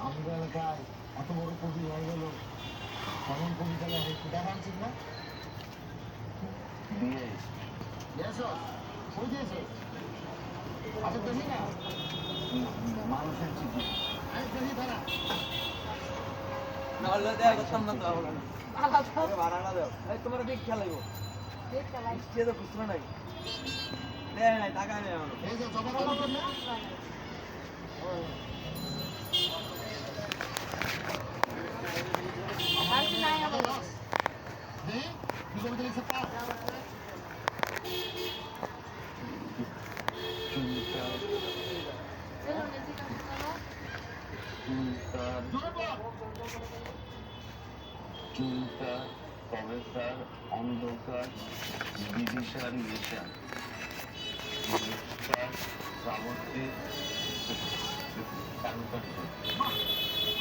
আমাদের এলাকায় এত বড় কবি হয়ে গেল, কেমন কবিতা লেখে সেটা জানছিস না? কই দিয়েছে? আচ্ছা দেখি না মানুষের চিঠি, আরে দেখি তারা নাহলে দেয়া করতাম না তো ভাড়াটা দাও। এই তোমার দিক খেলাইবো সে তো খুচরো নাই দেয় নাই টাকা নেই আমার এই যে জমা করবেন না কি কবিতা লিখছে তা চিন্তা প্রবেশার অন্ধকার বিদিশার নেশা শ্রাবন্তী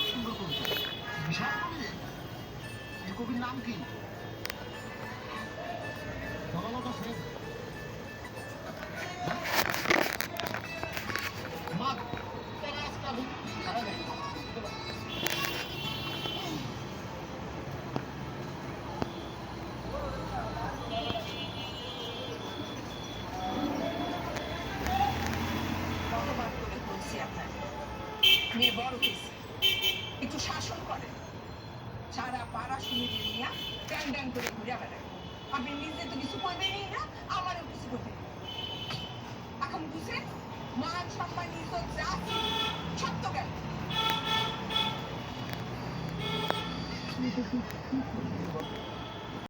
সুন্দর কবিতা, বিশাল কবি। এই কবির নাম কি? জনলোক আছে মাত তারা আজকাল সারা দেয় মেয়ে বড় হয়েছে, একটু শাসন করেন। সারা পাড়া শুনিয়ে নিয়ে ড্যাং ড্যাং করে ঘুরে বেড়ায়। আপনি নিজে তো কিছু করবেনই না, আমারও কিছু করবেন। এখন বুঝেন মান সম্মান ইজ্জত যা সব তো গেল।